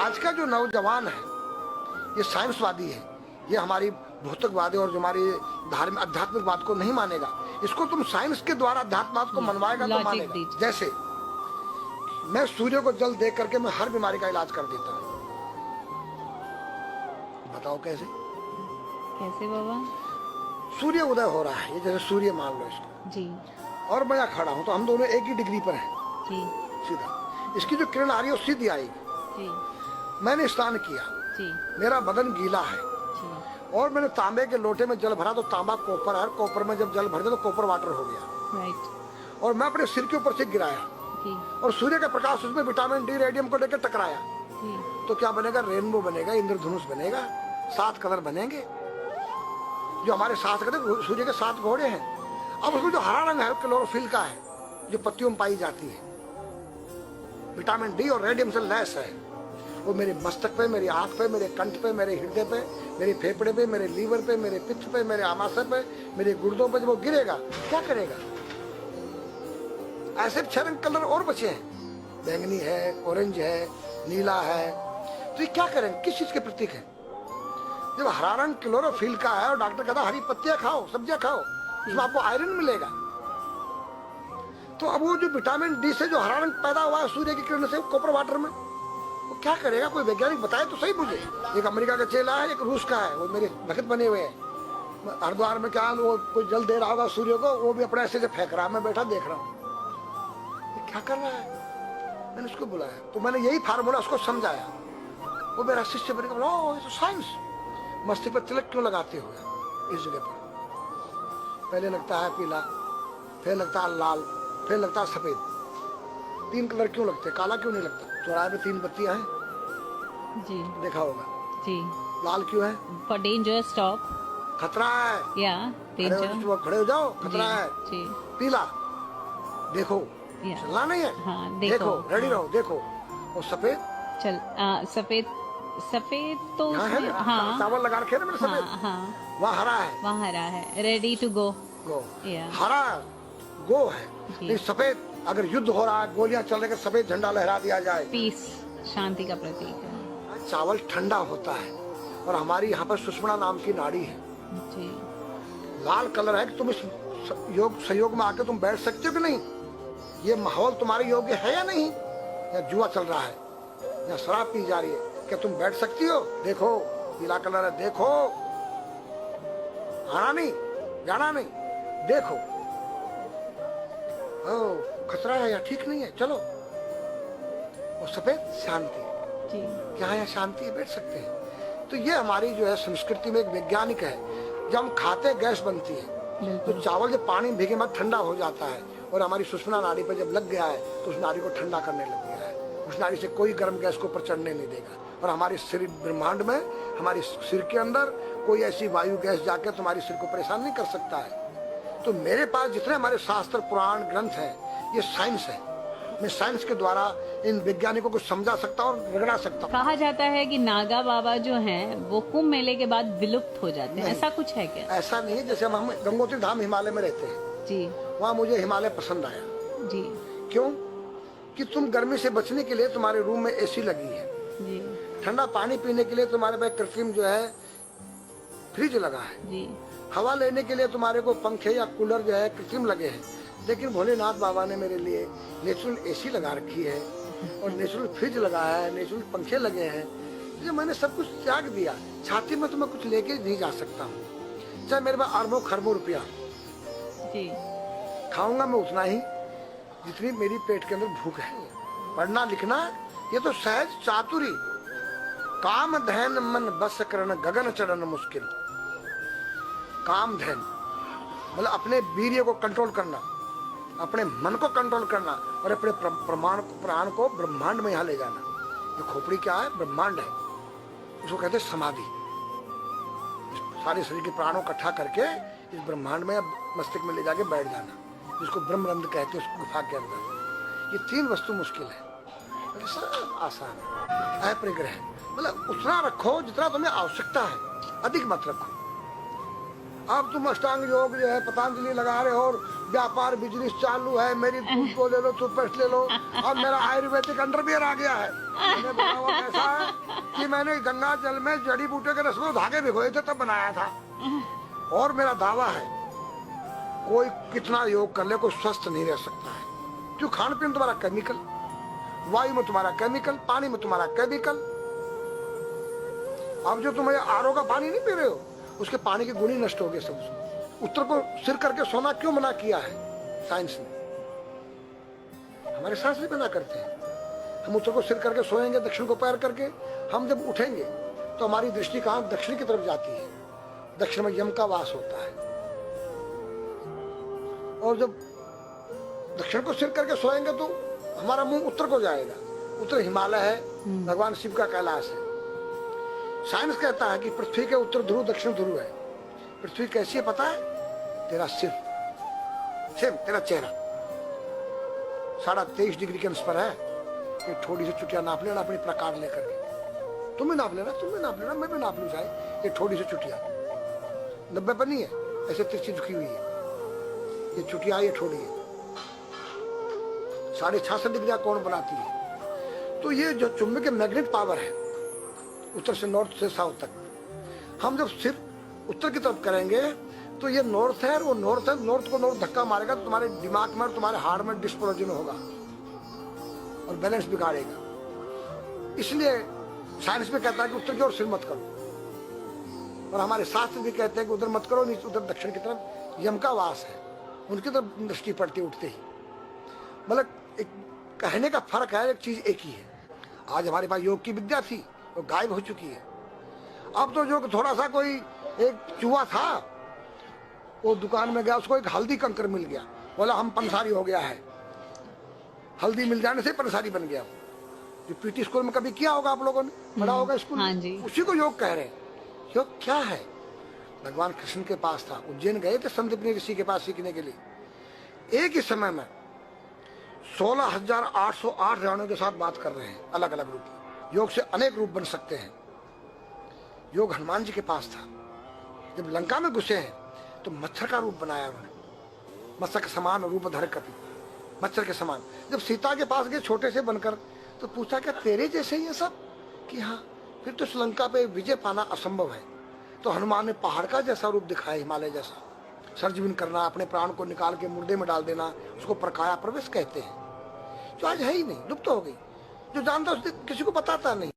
आज का जो नौजवान है ये साइंसवादी है, ये हमारी भौतिकवादी और जो हमारी धार्मिक आध्यात्मिकवाद को नहीं मानेगा। इसको तुम साइंस के द्वारा अध्यात्मवाद को मनवाएगा तो मानेगा। जैसे मैं सूर्य को जल देख करके मैं हर बीमारी का इलाज कर देता हूँ। बताओ कैसे? कैसे बाबा? सूर्य उदय हो रहा है, ये जैसे सूर्य मान लो इसको जी, और मैं यहाँ खड़ा हूँ तो हम दोनों एक ही डिग्री पर हैं जी, सीधा। इसकी जो किरण आ रही है वो सीधी आएगी। जी, मैंने स्नान किया, जी, मेरा बदन गीला है जी, और मैंने तांबे के लोटे में जल भरा तो तांबा कॉपर है, कॉपर में जब जल भर दिया तो कॉपर वाटर हो गया। राइट। और मैं अपने सिर के ऊपर से गिराया जी, और सूर्य का प्रकाश उसमें विटामिन डी रेडियम को लेकर टकराया जी, तो क्या बनेगा? रेनबो बनेगा, इंद्रधनुष बनेगा, 7 कलर बनेंगे। जो हमारे 7 कलर सूर्य के 7 घोड़े हैं। अब उसमें जो हरा रंग है क्लोरोफिल का है, जो पत्तियों में पाई जाती है, विटामिन डी और रेडियम से लैस है। वो मेरे मस्तक पे, मेरी आंख पे, मेरे कंठ पे, मेरे हृदय पे, मेरे फेफड़े पे, मेरे लीवर पे, मेरे पित्त पे, मेरे आमाशय पे, मेरे गुर्दों पे जब वो गिरेगा क्या करेगा? ऐसे 6 रंग कलर और बचे हैं, बैंगनी है, ऑरेंज है, नीला है। तो ये क्या करेंगे? किस चीज के प्रतीक है? जब हरा रंग क्लोरोफिल का है और डॉक्टर कहता हरी पत्तियां खाओ, सब्जियां खाओ, उसमें आपको आयरन मिलेगा। तो अब वो जो विटामिन डी से जो हरा रंग पैदा हुआ है सूर्य की किरण से कॉपर वाटर में, वो क्या करेगा? कोई वैज्ञानिक बताए तो सही मुझे। एक अमेरिका का चेला है, एक रूस का है, वो मेरे भक्त बने हुए हैं। हरिद्वार में क्या वो कोई जल दे रहा होगा सूर्य को, वो भी अपने ऐसे से फेंक रहा है, मैं बैठा देख रहा हूँ क्या कर रहा है। मैंने उसको बुलाया तो मैंने यही फार्मूला उसको समझाया। वो मेरा शिष्य बन गया, ओ ये तो साइंस। मस्तिष्क पर तिलक क्यों लगाते हो इस जगह पर? पहले लगता है पीला, फिर लगता है लाल, फिर लगता है सफेद। 3 कलर क्यों लगते हैं? काला क्यों नहीं लगता? चौराहे में 3 बत्तियां हैं, जी, देखा होगा। जी। लाल क्यों है? For danger stop. खतरा है, या डेंजर। खड़े हो जाओ, खतरा है। जी, पीला देखो, या चलना नहीं है, हाँ, देखो, रेडी रहो, देखो। और सफेद चल सफेद, सफेद तो यहाँ है उसमें- ना, हाँ, चावल लगा रखे ना मैंने सफेद, हाँ, हाँ, वहाँ हरा है, वहाँ हरा है, रेडी टू गो। गो। या हरा गो है, जी। नहीं सफेद। अगर युद्ध हो रहा है, गोलियां चल रही है, सफेद झंडा लहरा दिया जाए, पीस, शांति का प्रतीक है। चावल ठंडा होता है। और हमारी यहाँ पर सुषुम्ना नाम की नाड़ी है, जी, लाल कलर है कि तुम इस योग सहयोग में आके तुम बैठ सकते हो कि नहीं? ये माहौल तुम्हारे योग्य है या नहीं? या जुआ चल रहा है, या शराब पी जा रही है, क्या तुम बैठ सकती हो? देखो पीला कलर है, देखो, आना नहीं, जाना नहीं, देखो। ओ खतरा है या ठीक नहीं है, चलो। और सफेद शांति, जी, क्या यहाँ शांति है, बैठ सकते हैं। तो ये हमारी जो है संस्कृति में एक वैज्ञानिक है। जब हम खाते गैस बनती है, तो चावल जब पानी में भीगे बाद ठंडा हो जाता है और हमारी सुषुम्ना नाड़ी पर जब लग गया है तो उस नाड़ी को ठंडा करने लग गया है। उस नाड़ी से कोई गर्म गैस को ऊपर चढ़ने नहीं देगा। और हमारे शरीर ब्रह्मांड में, हमारे सिर के अंदर कोई ऐसी वायु गैस जाकर तुम्हारे सिर को परेशान नहीं कर सकता है। तो मेरे पास जितने हमारे शास्त्र पुराण ग्रंथ हैं, ये साइंस है। मैं साइंस के द्वारा इन वैज्ञानिकों को समझा सकता और रगड़ा सकता हूँ। कहा जाता है कि नागा बाबा जो हैं वो कुंभ मेले के बाद विलुप्त हो जाते हैं, ऐसा कुछ है क्या? ऐसा नहीं है। जैसे हम गंगोत्री धाम हिमालय में रहते हैं, जी, वहाँ मुझे हिमालय पसंद आया। जी, क्यों? कि तुम गर्मी से बचने के लिए तुम्हारे रूम में एसी लगी है, जी, ठंडा पानी पीने के लिए तुम्हारे पास कृत्रिम जो है फ्रिज लगा है, जी, हवा लेने के लिए तुम्हारे को पंखे या कूलर जो है कृत्रिम लगे हैं। लेकिन भोलेनाथ बाबा ने मेरे लिए नेचुरल एसी लगा रखी है और नेचुरल फ्रिज लगा है, नेचुरल पंखे लगे हैं। जो मैंने सब कुछ त्याग दिया। छाती में तो मैं कुछ लेके नहीं जा सकता हूँ, चाहे मेरे पास अरबों खरबों रुपया, जी, खाऊंगा मैं उतना ही जितनी मेरी पेट के अंदर भूख है। पढ़ना लिखना ये तो सहज चातुरी, काम धैन मन बस करन गगन चढ़न मुश्किल। काम धैन मतलब अपने वीर्य को कंट्रोल करना, अपने मन को कंट्रोल करना और अपने प्राण को ब्रह्मांड में यहाँ ले जाना। ये खोपड़ी क्या है? ब्रह्मांड है। उसको कहते हैं समाधि। सारे शरीर के प्राणों इकट्ठा करके इस ब्रह्मांड में मस्तिष्क में ले जाके बैठ जाना, जिसको ब्रह्मरंध्र कहते हैं, उस गुफा के अंदर। ये 3 वस्तु मुश्किल है, सब आसान है। अपरिग्रह मतलब उतना रखो जितना तुम्हें आवश्यकता है, अधिक मत रखो। अब तुम अष्टांग योग जो है पतंजलि लगा रहे हो और व्यापार बिजनेस चालू है, मेरी दूध को ले लो, टूथपेस्ट ले लो। अब मेरा आयुर्वेदिक अंडरवियर आ गया है, मैंने बताया कैसा है? मैंने गंगा जल में जड़ी बूटे के रस में धागे भिगोए थे तब बनाया था। और मेरा दावा है कोई कितना योग कर ले कोई स्वस्थ नहीं रह सकता है, क्यों? खान पीन तुम्हारा केमिकल, वायु में तुम्हारा केमिकल, पानी में तुम्हारा केमिकल। अब जो तुम आरओ का पानी नहीं पी रहे हो, उसके पानी के गुण ही नष्ट हो गए सब। उत्तर को सिर करके सोना क्यों मना किया है साइंस ने? हमारे शास्त्र मना करते हैं। हम उत्तर को सिर करके सोएंगे, दक्षिण को पैर करके। हम जब उठेंगे तो हमारी दृष्टि कहाँ? दक्षिण की तरफ जाती है। दक्षिण में यम का वास होता है। और जब दक्षिण को सिर करके सोएंगे तो हमारा मुंह उत्तर को जाएगा। उत्तर हिमालय है, भगवान शिव का कैलाश है। साइंस कहता है कि पृथ्वी के उत्तर ध्रुव दक्षिण ध्रुव है। पृथ्वी कैसी है पता है? तेरा सिर, सेम तेरा चेहरा 23.5 डिग्री के अंश पर है। ये थोड़ी सी चुटिया नाप लेना अपने प्रकार लेकर के। तुम भी नाप लेना, तुम भी नाप लेना, मैं भी नाप लूं चाहे। ये थोड़ी सी चुटिया 90 पर नहीं है, ऐसे तिरछी झुकी हुई है। ये चुटिया, ये थोड़ी है 66.5 डिग्री कोण बनाती है। तो ये जो चुंबक मैग्नेट पावर है उत्तर से नॉर्थ से साउथ तक, हम जब सिर उत्तर की तरफ करेंगे तो ये नॉर्थ है, वो नॉर्थ है। नॉर्थ को नॉर्थ धक्का मारेगा तो तुम्हारे दिमाग में और तुम्हारे हार्ट में डिस्पोरोजन होगा और बैलेंस बिगाड़ेगा। इसलिए साइंस में कहता है कि उत्तर की ओर सिर मत करो, और हमारे शास्त्र भी कहते हैं कि उधर मत करो, नीचे उधर दक्षिण की तरफ यम का वास है, उनकी तरफ दृष्टि पड़ती उठते ही। मतलब एक कहने का फर्क है, एक चीज एक ही है। आज हमारे पास योग की विद्या थी, वो गायब हो चुकी है। अब तो जो थोड़ा सा कोई एक चूहा था, वो दुकान में गया, उसको एक हल्दी कंकर मिल गया, बोला हम पंसारी हो गया है। हल्दी मिल जाने से पंसारी बन गया। जो पीटी स्कूल में कभी किया होगा आप लोगों ने, पढ़ा होगा स्कूल में। हाँ जी। उसी को योग कह रहे हैं। योग क्या है? भगवान कृष्ण के पास था, उज्जैन गए थे संदीपनी ऋषि के पास सीखने के लिए। एक ही समय में 16,808 रावणों के साथ बात कर रहे हैं, अलग अलग रूप। योग से अनेक रूप बन सकते हैं। योग हनुमान जी के पास था। जब लंका में घुसे हैं तो मच्छर का रूप बनाया उन्होंने, मत्स्य के समान रूप धर कपि, मच्छर के समान। जब सीता के पास गए छोटे से बनकर, तो पूछा क्या तेरे जैसे ये सब? कि हाँ। फिर तो लंका पे विजय पाना असंभव है। तो हनुमान ने पहाड़ का जैसा रूप दिखाया, हिमालय जैसा। सर्जविन करना, अपने प्राण को निकाल के मुर्दे में डाल देना, उसको प्रकाया प्रवेश कहते हैं, जो आज है ही नहीं, लुप्त हो गई। जो जानता उसने किसी को बताता नहीं।